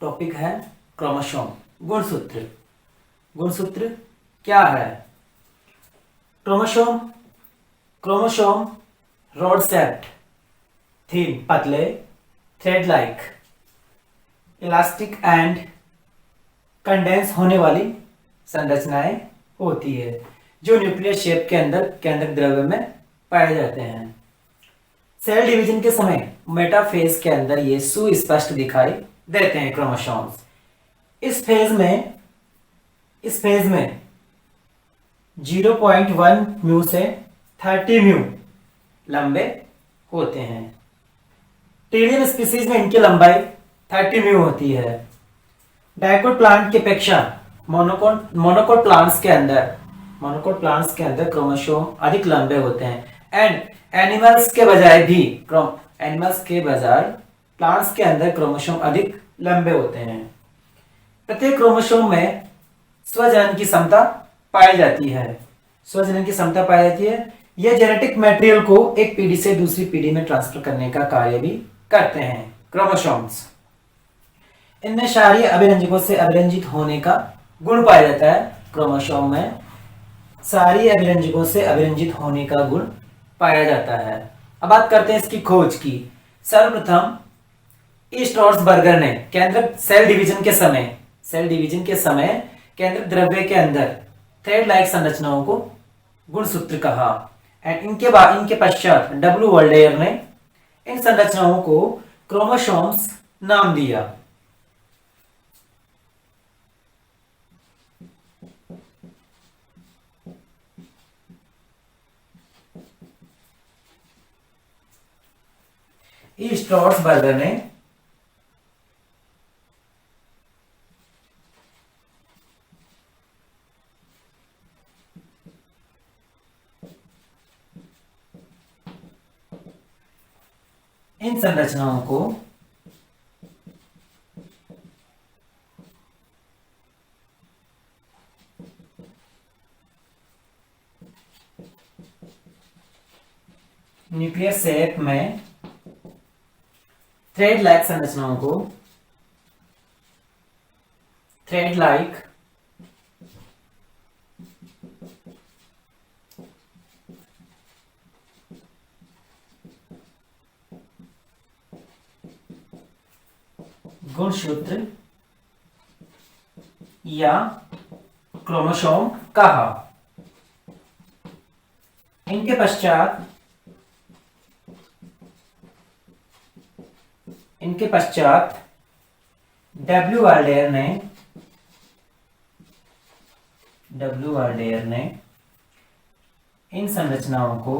Topic है chromosome. गुणसूत्र। गुणसूत्र क्या है? Chromosome chromosome rod shaped, thin पतले, thread like, elastic and condense होने वाली संरचनाएं होती है जो न्यूक्लियर शेप के अंदर केंद्रक द्रव्य में पाए जाते हैं। सेल डिवीजन के समय मेटाफेज के अंदर ये सुस्पष्ट दिखाई देते हैं क्रोमोसोम्स। इस फेज में 0.1 म्यू से 30 म्यू लंबे होते हैं। टेलियन स्पीसीज में इनकी लंबाई 30 म्यू होती है। डाइकोट प्लांट की अपेक्षा मोनोकोट प्लांट्स के अंदर क्रोमोसोम अधिक लंबे होते हैं। एंड एनिमल्स के बजाय प्लांट्स के अंदर क्रोमोसोम अधिक लंबे होते हैं। प्रत्येक क्रोमोसोम में स्वजनन की क्षमता पाई जाती है। यह जेनेटिक मटेरियल को एक पीढ़ी से दूसरी पीढ़ी में ट्रांसफर करने का कार्य भी करते हैं क्रोमोसोम्स। इनमें क्षारीय अभिरंजकों से अभिरंजित होने का गुण पाया जाता है। क्रोमोसोम में क्षारीय अभिरंजकों से अभिरंजित होने का गुण पाया जाता है। अब बात करते हैं इसकी खोज की। सर्वप्रथम स्ट्रॉसबर्गर ने सेल डिवीजन के समय केंद्रक द्रव्य के अंदर थ्रेड लाइक संरचनाओं को गुणसूत्र कहा। एंड इनके पश्चात डब्ल्यू वर्ल्डेयर ने इन संरचनाओं को क्रोमोसोम्स नाम दिया। स्ट्रॉसबर्गर ने इन संरचनाओं को न्यूक्लियर शेप में थ्रेड लाइक संरचनाओं को थ्रेड लाइक गुणसूत्र या क्रोमोसोम कहा। इनके पश्चात डब्ल्यू वर्ल्डेयर ने इन संरचनाओं को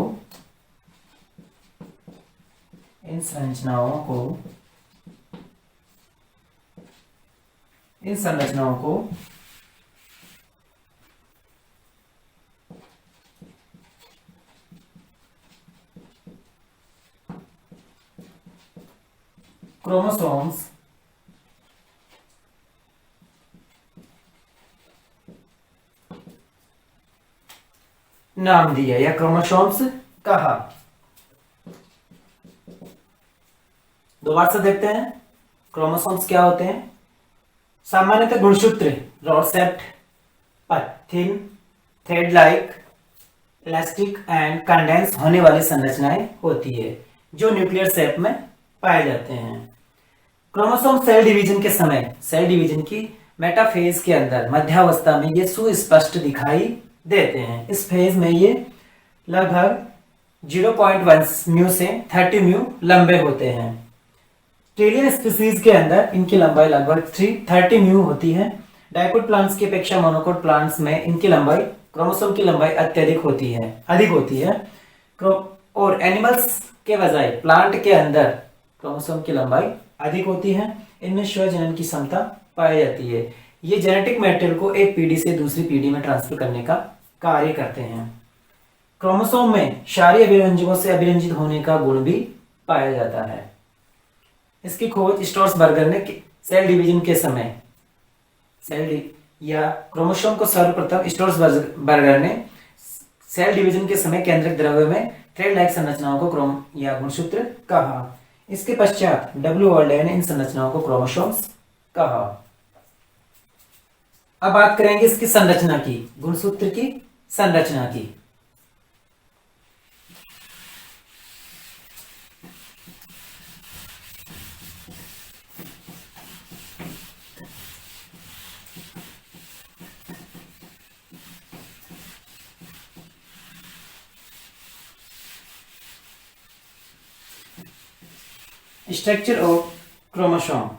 क्रोमोसोम्स नाम दिया या क्रोमोसोम्स कहा। दोबारा से देखते हैं क्रोमोसोम्स क्या होते हैं। सामान्यतः गुणसूत्र rod shaped, thin, thread like, elastic and condense होने वाली संरचनाएं होती है जो न्यूक्लियर शेप में पाए जाते हैं। क्रोमोसोम सेल डिवीजन की मेटाफेज के अंदर मध्यावस्था में ये सुस्पष्ट दिखाई देते हैं। इस फेज में ये लगभग 0.1 म्यू से 30 म्यू लंबे होते हैं। टेलियन स्पीसीज के अंदर इनकी लंबाई लगभग 30 म्यू होती है। डाइकोट प्लांट्स की अपेक्षा मोनोकोट प्लांट्स में इनकी लंबाई, क्रोमोसोम की लंबाई अधिक होती है। और एनिमल्स के बजाय प्लांट के अंदर क्रोमोसोम की लंबाई अधिक होती है। इनमें स्वजनन की क्षमता पाई जाती है। ये जेनेटिक मटेरियल को एक पीढ़ी से दूसरी पीढ़ी में ट्रांसफर करने का कार्य करते हैं। क्रोमोसोम में क्षारीय अभिरंजकों से अभिरंजित होने का गुण भी पाया जाता है। इसकी खोज स्ट्रॉसबर्गर ने सेल डिवीजन के समय क्रोमोसोम को सर्वप्रथम स्ट्रॉसबर्गर ने सेल डिवीजन के समय केंद्रक द्रव्य में थ्रेड लाइक संरचनाओं को गुणसूत्र कहा। इसके पश्चात डब्ल्यू वर्ल्डेयर ने इन संरचनाओं को क्रोमोसोम्स कहा। अब बात करेंगे इसकी संरचना की, गुणसूत्र की संरचना की। Structure of chromosome.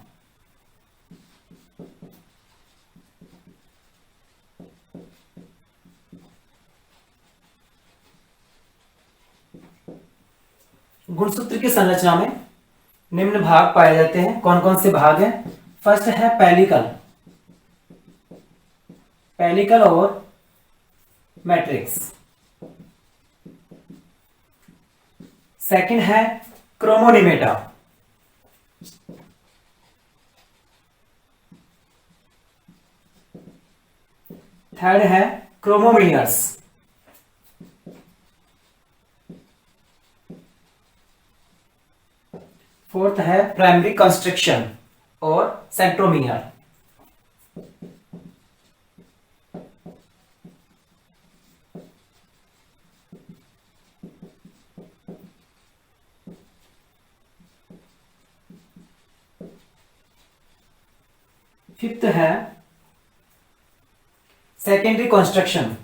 गुणसूत्र की संरचना में निम्न भाग पाए जाते हैं। कौन कौन से भाग हैं? फर्स्ट है पेलिकल, पेलिकल और मैट्रिक्स। सेकंड है क्रोमोनिमेटा, थर्ड है क्रोमोमियर्स, फोर्थ है प्राइमरी कंस्ट्रक्शन और सेंट्रोमियर। फिफ्थ है सेकेंडरी कंस्ट्रक्शन।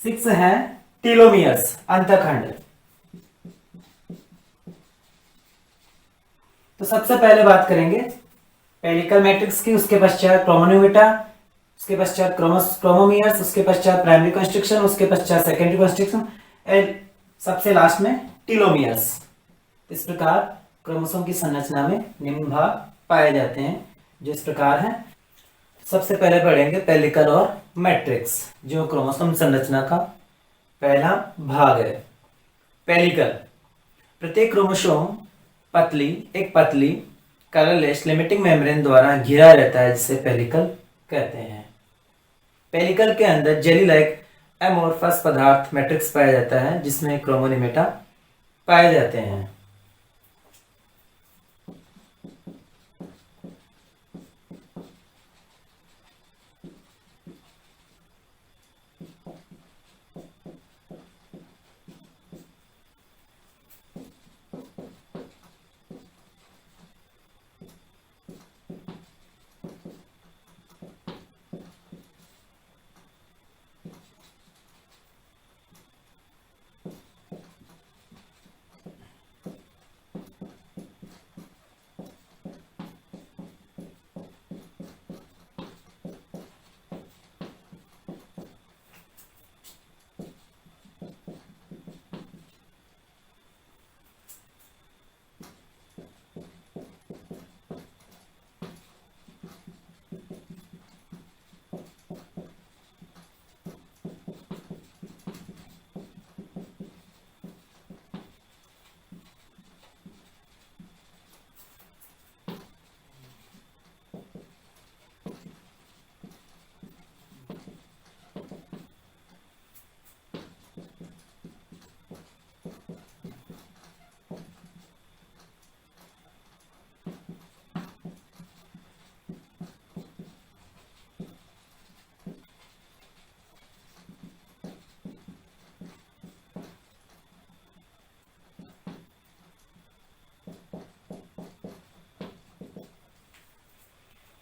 सिक्स है टीलोमियर्स, अंतखंड। तो सबसे पहले बात करेंगे पेलिकल मैट्रिक्स की, उसके पश्चात क्रोमोनिमेटा, उसके पश्चात क्रोमोमियर्स, उसके पश्चात प्राइमरी कंस्ट्रक्शन, उसके पश्चात सेकेंडरी कंस्ट्रक्शन एंड सबसे लास्ट में टीलोमियर्स। इस प्रकार क्रोमोसोम की संरचना में निम्न भाग पाए जाते हैं, जो इस प्रकार हैं। सबसे पहले पढ़ेंगे पेलिकल और मैट्रिक्स, जो क्रोमोसोम संरचना का पहला भाग है। पेलिकल, प्रत्येक क्रोमोसोम एक पतली कलरलेस लिमिटिंग मेम्ब्रेन द्वारा घिरा रहता है, जिसे पेलिकल कहते हैं। पेलिकल के अंदर जेली लाइक एमोर्फस पदार्थ मैट्रिक्स पाया जाता है, जिसमें क्रोमोनिमेटा पाए जाते हैं।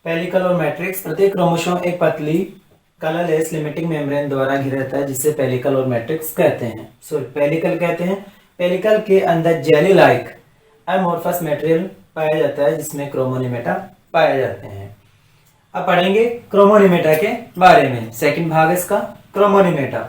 पेलिकल और मैट्रिक्स, प्रत्येक क्रोमोसोम एक पतली कलरलेस लिमिटिंग मेम्ब्रेन द्वारा घिरा रहता है, जिसे पेलिकल और मैट्रिक्स कहते हैं। सॉरी, पेलिकल कहते हैं। पेलिकल के अंदर जेली लाइक एमोर्फस मटेरियल पाया जाता है, जिसमें क्रोमोनिमेटा पाए जाते हैं। अब पढ़ेंगे क्रोमोनिमेटा के बारे में। सेकंड भाग है इसका, क्रोमोनिमेटा।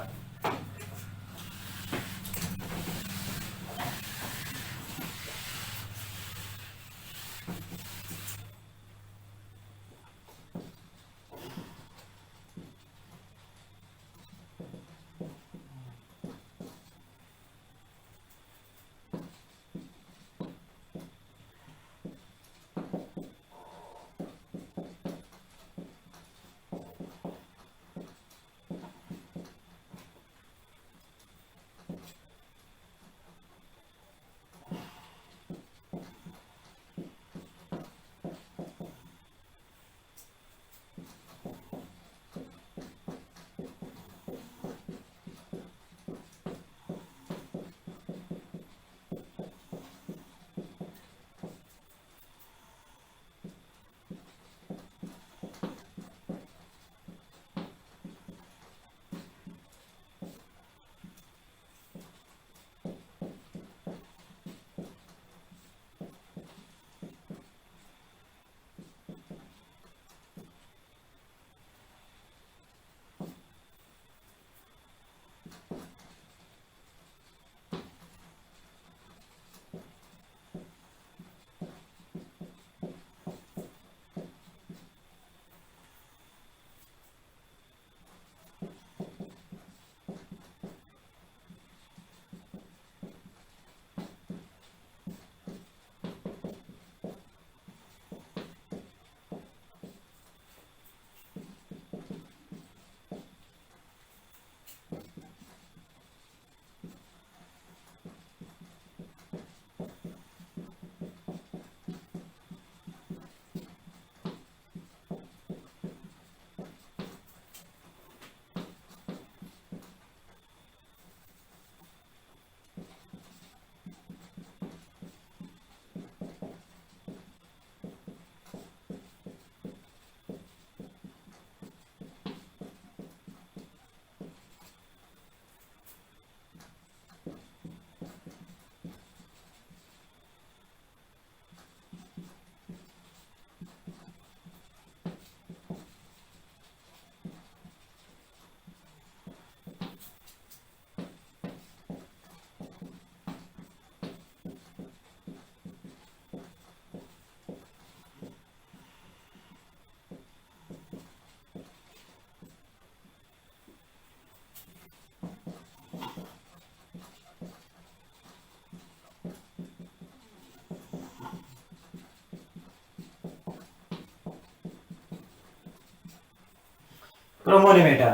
क्रोमोनीमेटा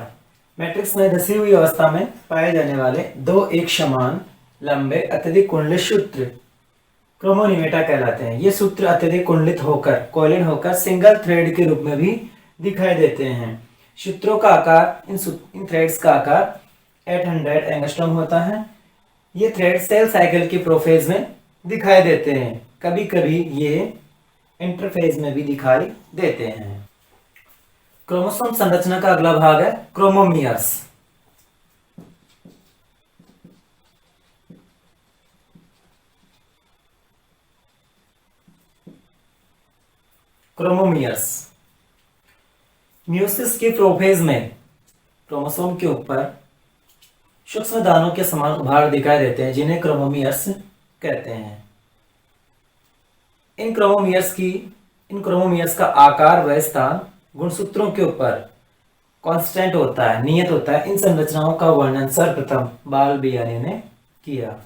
मैट्रिक्स में धसी हुई अवस्था में पाए जाने वाले दो एक समान लंबे अत्यधिक कुंडलित सूत्र क्रोमोनीमेटा कहलाते हैं। ये सूत्र अत्यधिक कुंडलित होकर कोइलिन होकर सिंगल थ्रेड के रूप में भी दिखाई देते हैं। सूत्रों का आकार इन थ्रेड्स का आकार 800 एंगस्ट्रॉम होता है। ये थ्रेड सेल साइकिल की प्रोफेज में दिखाई देते हैं। कभी कभी ये इंटरफेज में भी दिखाई देते हैं। क्रोमोसोम संरचना का अगला भाग है क्रोमोमियर्स। क्रोमोमियर्स म्यूसिस की प्रोफेज में क्रोमोसोम के ऊपर सूक्ष्म दानों के समान उभार दिखाई देते हैं, जिन्हें क्रोमोमियर्स कहते हैं। इन क्रोमोमियर्स का आकार व स्थान गुणसूत्रों के ऊपर कांस्टेंट होता है, नियत होता है। इन संरचनाओं का वर्णन सर्वप्रथम बालबियाने ने किया।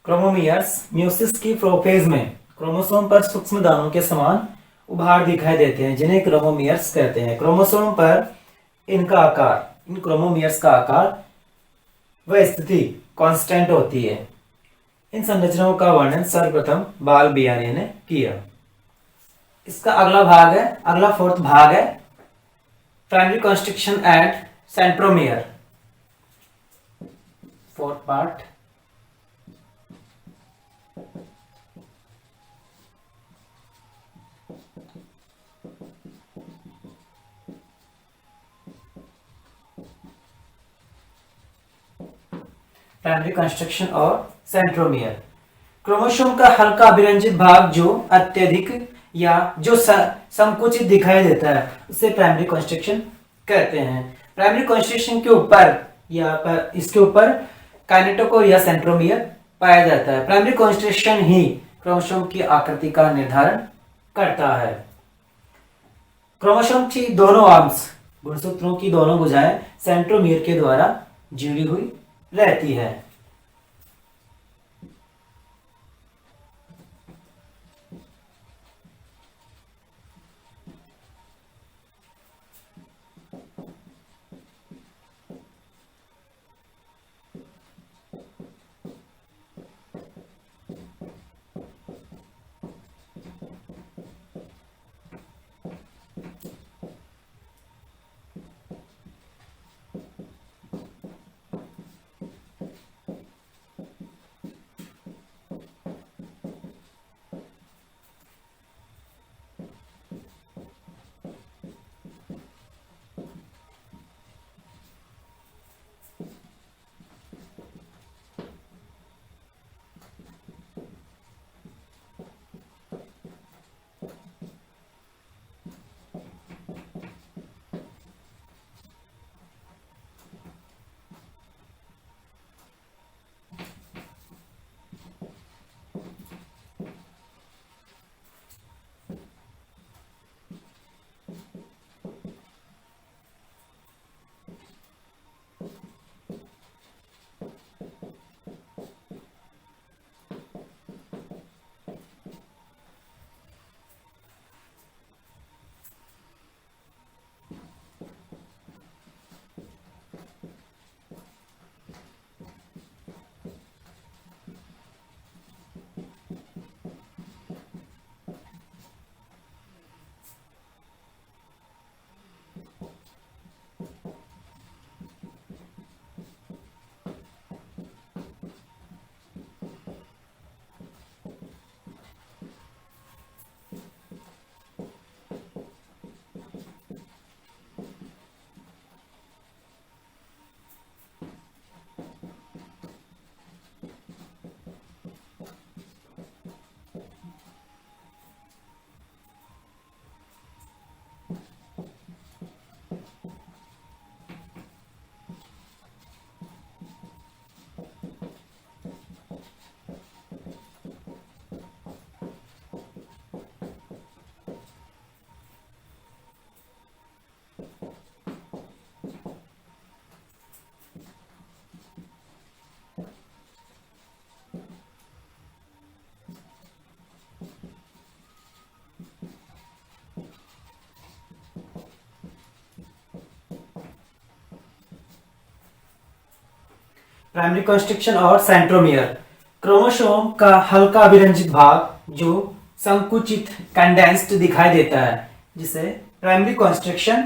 क्रोमोमियर्स म्यूसिस की प्रोफेज में क्रोमोसोम पर सूक्ष्म दानों के समान उभार दिखाई देते हैं, जिन्हें क्रोमोमियर्स कहते हैं। क्रोमोसोम पर इन क्रोमोमियर्स का आकार व स्थिति कांस्टेंट होती है। इन संरचनाओं का वर्णन सर्वप्रथम बालबियाने ने किया। इसका अगला फोर्थ भाग है primary constriction and centromere. Fourth part primary constriction और सेंट्रोमियर। क्रोमोसोम का हल्का अभिरंजित भाग जो अत्यधिक या जो संकुचित दिखाई देता है उसे प्राइमरी कंस्ट्रक्शन कहते हैं। प्राइमरी कंस्ट्रक्शन के ऊपर इसके ऊपर काइनेटोकोर या सेंट्रोमियर पाया जाता है। प्राइमरी कंस्ट्रक्शन ही क्रोमोसोम की आकृति का निर्धारण करता है। क्रोमोसोम की दोनों आर्म्स गुणसूत्रों की दोनों भुजाएं सेंट्रोमियर के द्वारा जुड़ी हुई रहती है। प्राइमरी कंस्ट्रक्शन और सेंट्रोमियर, क्रोमोसोम का हल्का अभिरंजित भाग जो संकुचित कंडेंस्ड दिखाई देता है, जिसे प्राइमरी कंस्ट्रक्शन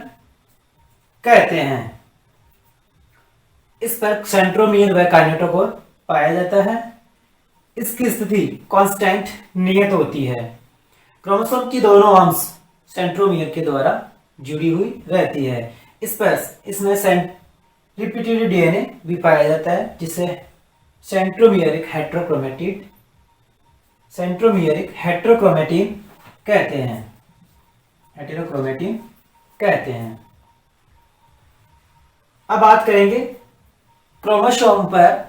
कहते हैं। इस पर सेंट्रोमियर व काइनेटोकोर पाया जाता है। इसकी स्थिति कांस्टेंट नियत होती है। क्रोमोसोम की दोनों अंश सेंट्रोमियर के द्वारा जुड़ी हुई रहती है। इसमें रिपीटेड डीएनए भी पाया जाता है, जिसे सेंट्रोमियरिक हेट्रोक्रोमेटिन कहते हैं। अब बात करेंगे क्रोमोसोम पर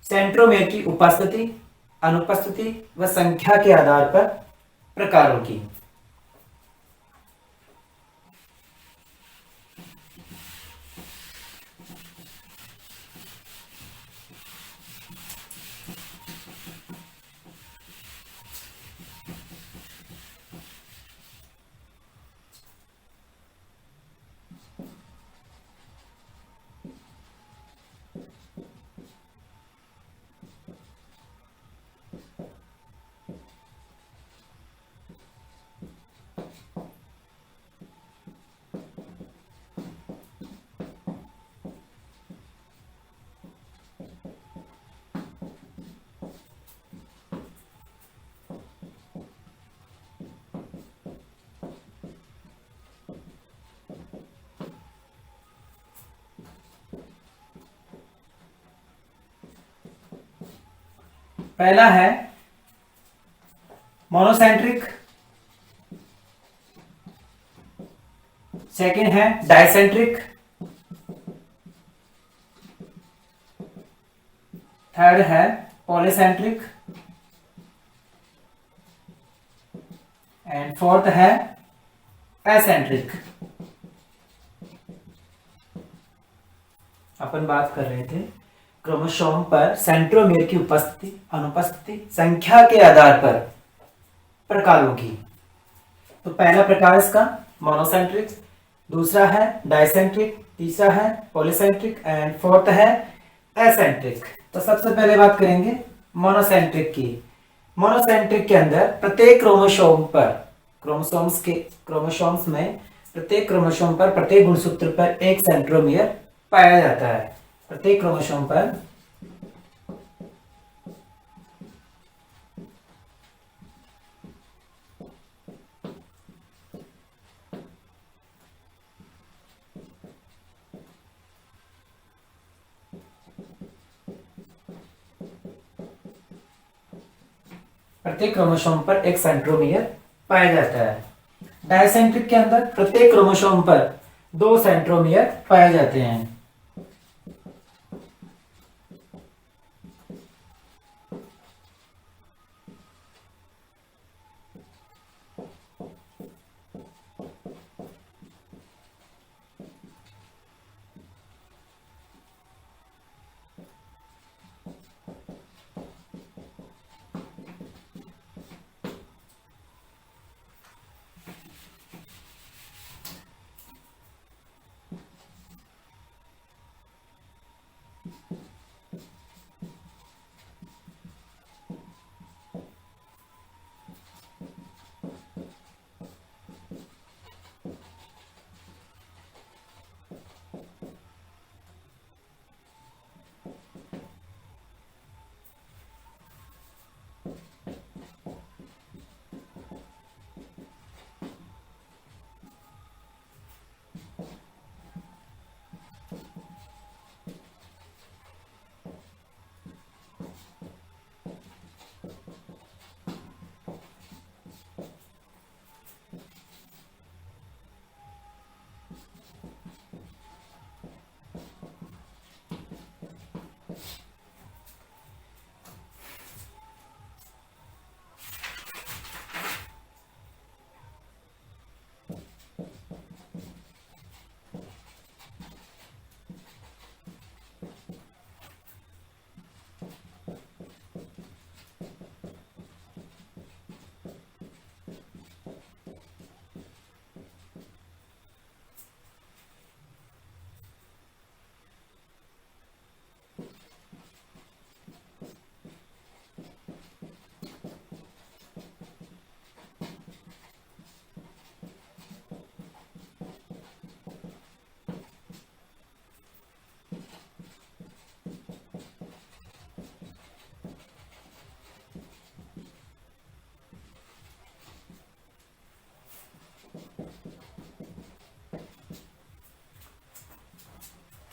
सेंट्रोमियर की उपस्थिति, अनुपस्थिति व संख्या के आधार पर प्रकारों की। पहला है मोनोसेंट्रिक, सेकंड है डाइसेंट्रिक, थर्ड है पॉलीसेंट्रिक एंड फोर्थ है एसेंट्रिक। अपन बात कर रहे थे क्रोमोसोम पर सेंट्रोमियर की उपस्थिति, अनुपस्थिति, संख्या के आधार पर प्रकारों की। तो पहला प्रकार इसका मोनोसेंट्रिक, दूसरा है डाइसेंट्रिक, तीसरा है पॉलीसेंट्रिक एंड फोर्थ है एसेंट्रिक। तो सबसे पहले बात करेंगे मोनोसेंट्रिक की। मोनोसेंट्रिक के अंदर प्रत्येक क्रोमोसोम्स में प्रत्येक क्रोमोसोम पर, प्रत्येक गुणसूत्र पर एक सेंट्रोमियर पाया जाता है। प्रत्येक क्रोमोसोम पर एक सेंट्रोमियर पाया जाता है। डाइसेंट्रिक के अंदर प्रत्येक क्रोमोसोम पर 2 सेंट्रोमियर पाए जाते हैं।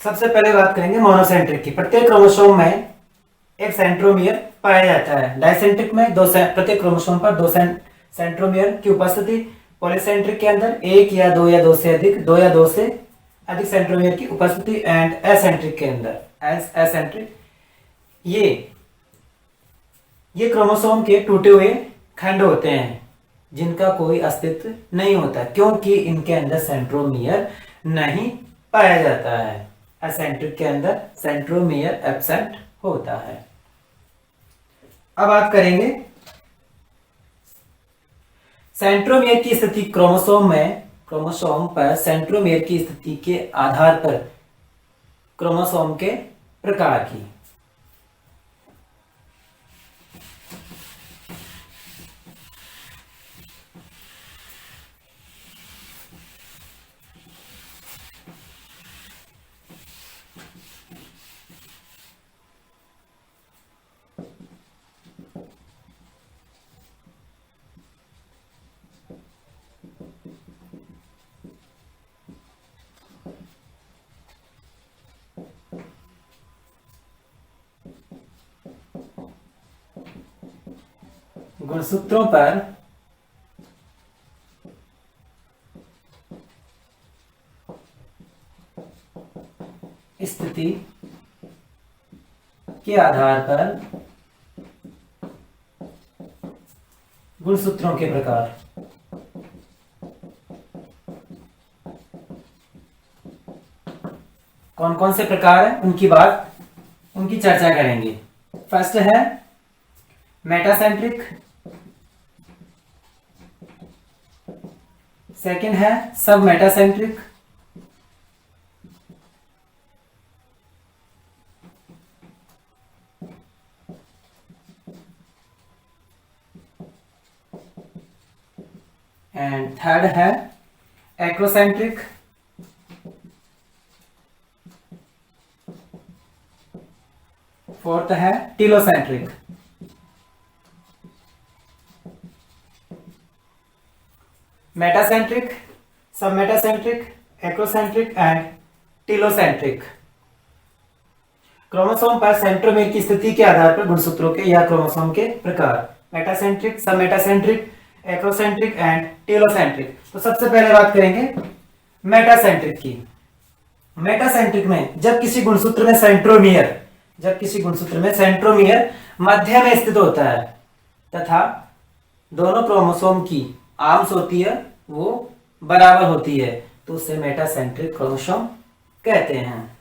सबसे पहले बात करेंगे मोनोसेंट्रिक की। प्रत्येक क्रोमोसोम में एक सेंट्रोमियर पाया जाता है। डाइसेंट्रिक में प्रत्येक क्रोमोसोम पर दो सेंट्रोमियर की उपस्थिति। पॉलीसेंट्रिक के अंदर एक या दो से अधिक, दो या दो से अधिक सेंट्रोमियर की उपस्थिति। एंड एसेंट्रिक के अंदर एसेंट्रिक ये क्रोमोसोम के टूटे हुए खंड होते हैं जिनका कोई अस्तित्व नहीं होता क्योंकि इनके अंदर सेंट्रोमियर नहीं पाया जाता है। एसेंट्रिक के अंदर सेंट्रोमियर एब्सेंट होता है। अब बात करेंगे सेंट्रोमियर की स्थिति। क्रोमोसोम पर सेंट्रोमियर की स्थिति के आधार पर क्रोमोसोम के प्रकार की। गुणसूत्रों पर स्थिति के आधार पर गुणसूत्रों के प्रकार। कौन कौन से प्रकार हैं उनकी चर्चा करेंगे। फर्स्ट है मेटासेंट्रिक, सेकंड है सब मेटासेंट्रिक, एंड थर्ड है एक्रोसेंट्रिक, फोर्थ है टीलोसेंट्रिक। मेटासेंट्रिक, सब metacentric, acrocentric and telocentric. Chromosome पर सेंट्रोमियर की स्थिति के आधार पर गुणसूत्रों के या क्रोमोसोम के प्रकार। मेटासेंट्रिक, सब मेटासेंट्रिक, एक्रोसेंट्रिक एंड टीलोसेंट्रिक। तो सबसे पहले बात करेंगे मेटासेंट्रिक की। मेटासेंट्रिक में जब किसी गुणसूत्र में सेंट्रोमियर मध्य में स्थित होता है तथा दोनों क्रोमोसोम की आर्म्स होती है वो बराबर होती है तो उसे मेटासेंट्रिक क्रोमोसोम कहते हैं।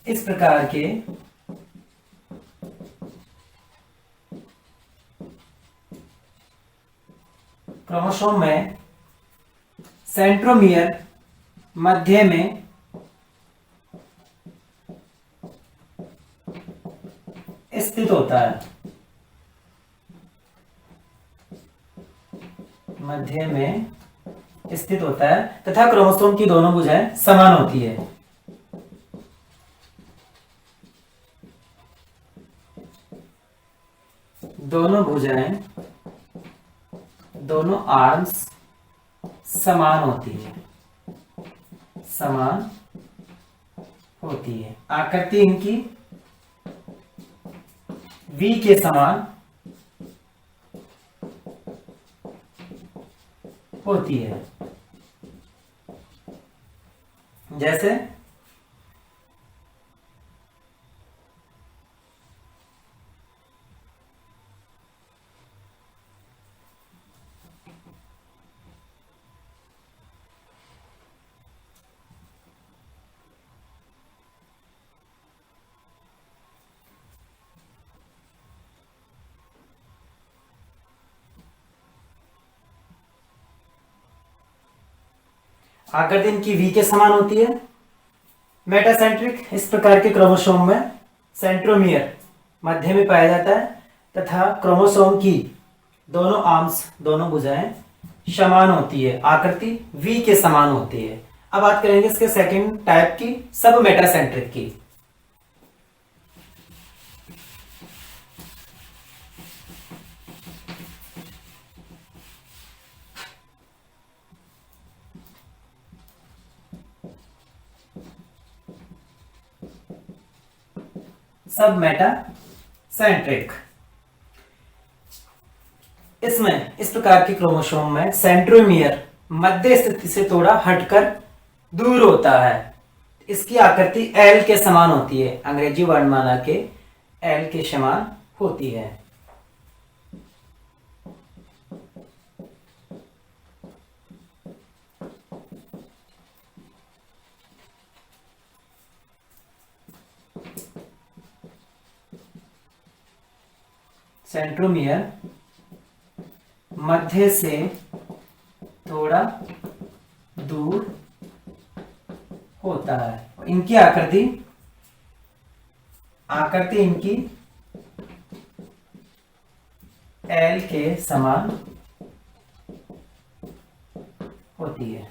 इस प्रकार के क्रोमोसोम में सेंट्रोमियर मध्य में स्थित होता है, मध्य में स्थित होता है तथा क्रोमोसोम की दोनों भुजाएं समान होती है। दोनों भुजाएं, दोनों आर्म्स समान होती है। आकृति इनकी वी के समान होती है। जैसे आकृति इनकी वी के समान होती है। मेटासेंट्रिक, इस प्रकार के क्रोमोसोम में सेंट्रोमियर मध्य में पाया जाता है तथा क्रोमोसोम की दोनों आर्म्स, दोनों भुजाएं समान होती है, आकृति वी के समान होती है। अब बात करेंगे इसके सेकंड टाइप की, सब मेटासेंट्रिक की। सब मेटासेंट्रिक, इसमें इस प्रकार के क्रोमोसोम में सेंट्रोमियर मध्य स्थिति से थोड़ा हटकर दूर होता है। इसकी आकृति एल के समान होती है, अंग्रेजी वर्णमाला के एल के समान होती है। सेंट्रोमियर मध्य से थोड़ा दूर होता है। इनकी आकृति इनकी एल के समान होती है,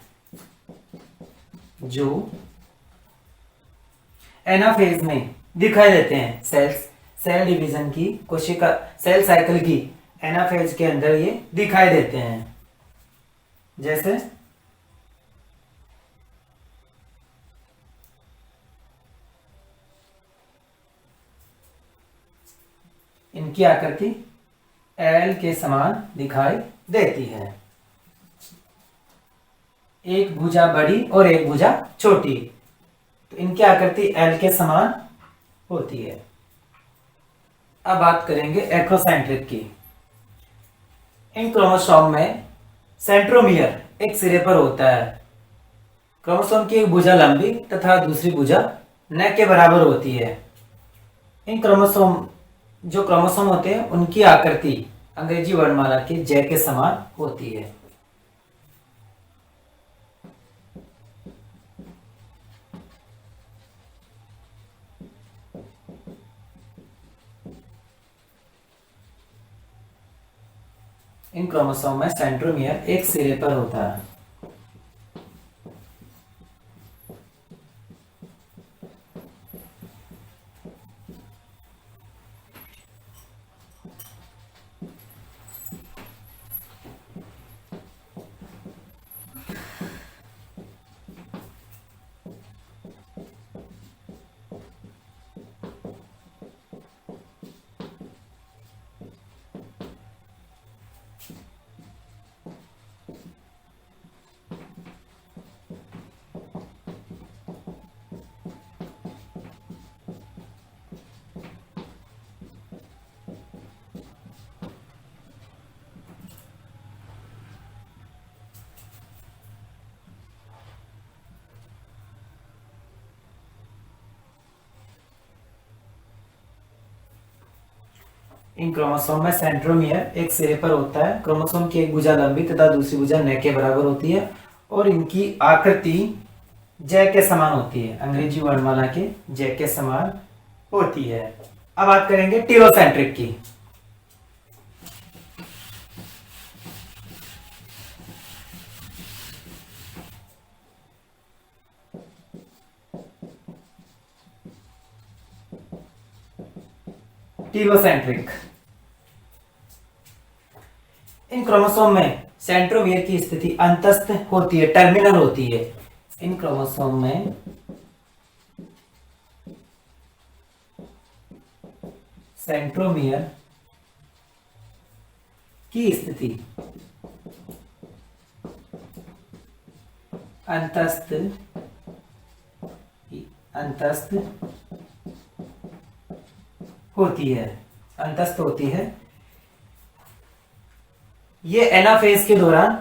जो एनाफेज में दिखाई देते हैं। सेल डिवीजन की, कोशिका सेल साइकिल की एनाफेज के अंदर ये दिखाई देते हैं। जैसे इनकी आकृति एल के समान दिखाई देती है। एक भुजा बड़ी और एक भुजा छोटी, तो इनकी आकृति एल के समान होती है। अब बात करेंगे एक्रोसेंट्रिक की। इन क्रोमोसोम में सेंट्रोमियर एक सिरे पर होता है। क्रोमोसोम की एक भुजा लंबी तथा दूसरी भुजा न के बराबर होती है। इन जो क्रोमोसोम होते हैं उनकी आकृति अंग्रेजी वर्णमाला के जे के समान होती है। इन क्रोमोसोम में सेंट्रोमियर एक सिरे पर होता है। इन क्रोमोसोम में सेंट्रोमियर एक सिरे पर होता है। क्रोमोसोम की एक भुजा लंबी तथा दूसरी भुजा न के बराबर होती है और इनकी आकृति जय के समान होती है, अंग्रेजी वर्णमाला के जय के समान होती है। अब बात करेंगे टीरोसेंट्रिक की। टीरोसेंट्रिक, इन क्रोमोसोम में सेंट्रोमियर की स्थिति अंतस्थ होती है, टर्मिनल होती है। इन क्रोमोसोम में सेंट्रोमियर की स्थिति अंतस्थ होती है, अंतस्थ होती है। ये एनाफेज के दौरान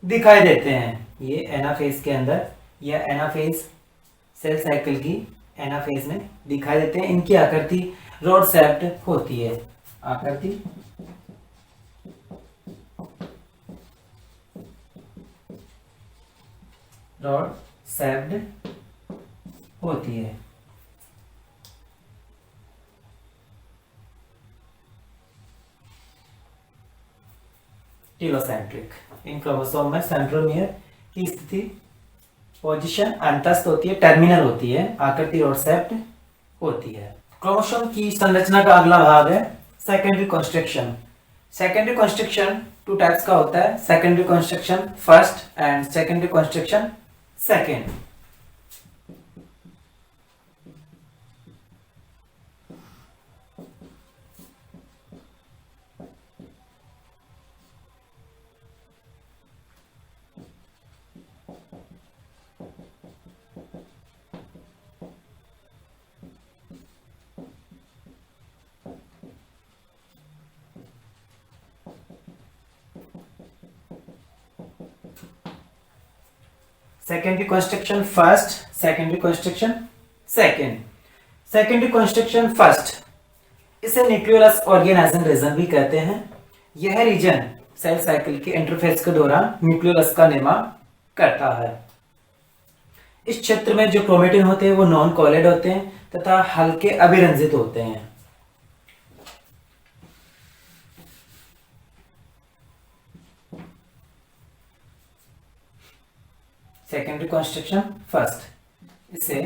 दिखाई देते हैं। ये एनाफेज के अंदर या एनाफेज सेल साइकिल की एनाफेज में दिखाई देते हैं। इनकी आकृति रॉड शेप्ड होती है, आकृति रॉड शेप्ड होती है। टीलोसेंट्रिक। इन क्रोमोसोम में सेंट्रोमियर की स्थिति पोजीशन अंतस्थ होती है, टर्मिनल होती है, आकृति रोडसेप्ट होती है। क्रोमोसोम की संरचना का अगला भाग है secondary constriction. Secondary constriction two types का होता है, secondary constriction first and secondary constriction second. Secondary constriction first, secondary constriction second. Secondary constriction first, इसे न्यूक्लियोलस ऑर्गेनाइजिंग रीजन भी कहते हैं। यह रीजन सेल साइकिल के इंटरफेस के दौरान न्यूक्लियोलस का निर्माण करता है। इस क्षेत्र में जो क्रोमेटिन होते हैं वो नॉन कोलेड होते हैं तथा हल्के अभिरंजित होते हैं। सेकेंडरी कंस्ट्रक्शन फर्स्ट, इसे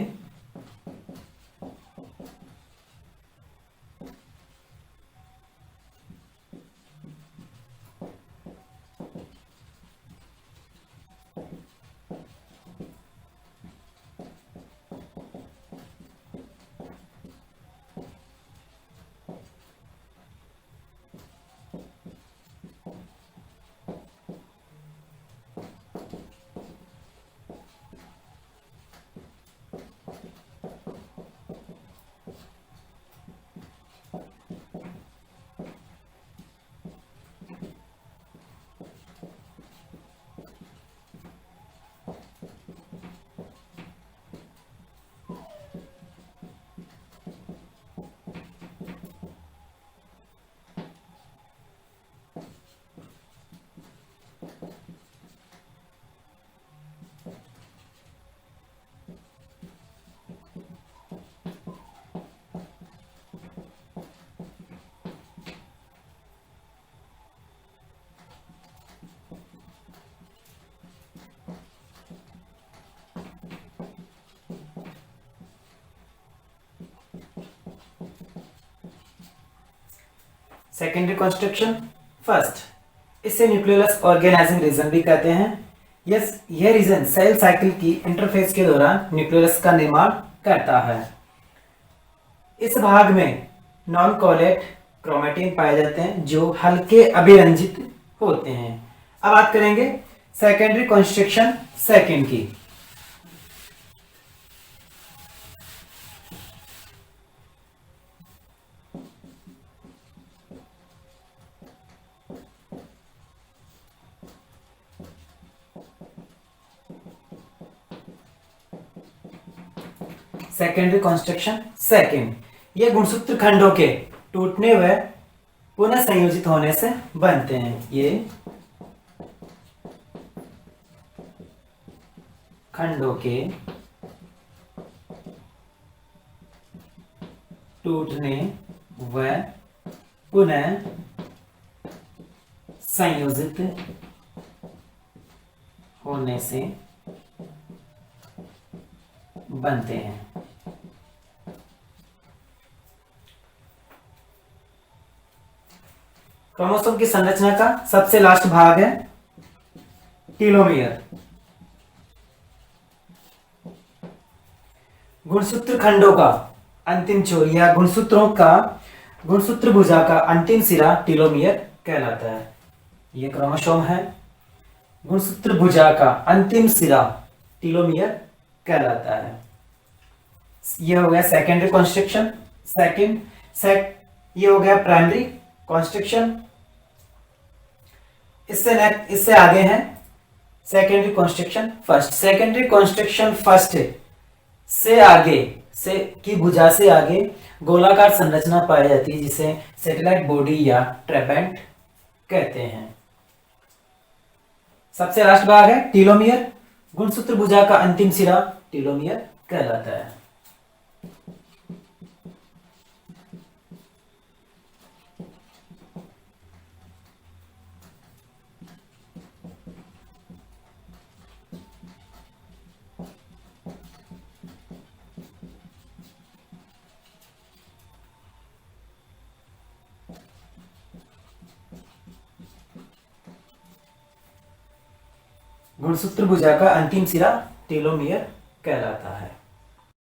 सेकेंडरी कंस्ट्रक्शन फर्स्ट, इसे न्यूक्लियोलस ऑर्गेनाइजिंग रीजन भी कहते हैं। यह रीजन सेल साइकिल की इंटरफेस के दौरान न्यूक्लियोलस का निर्माण करता है। इस भाग में नॉन कोलेट क्रोमेटिन पाए जाते हैं जो हल्के अभिरंजित होते हैं। अब बात करेंगे सेकेंडरी कंस्ट्रक्शन सेकेंड की। सेकेंडरी कंस्ट्रक्शन सेकेंड, ये गुणसूत्र खंडों के टूटने व पुनः संयोजित होने से बनते हैं। ये खंडों के टूटने व पुनः संयोजित होने से बनते हैं। क्रोमोसोम की संरचना का सबसे लास्ट भाग है टीलोमियर। गुणसूत्र खंडों का अंतिम छोर या गुणसूत्र भुजा का अंतिम सिरा टीलोमियर कहलाता है। यह क्रोमोसोम है, गुणसूत्र भुजा का अंतिम सिरा टीलोमियर कहलाता है। यह हो गया सेकेंडरी कंस्ट्रक्शन सेकेंड। ये हो गया प्राइमरी कंस्ट्रक्शन। इससे आगे है secondary constriction first. Secondary constriction first से आगे से की भुजा से आगे गोलाकार संरचना पाई जाती है जिसे सैटेलाइट बॉडी या ट्रैपेंट कहते हैं। सबसे लास्ट भाग है टीलोमियर। गुणसूत्र भुजा का अंतिम सिरा टीलोमियर कहलाता है। गुणसूत्र भुजा का अंतिम सिरा टेलोमियर कहलाता है।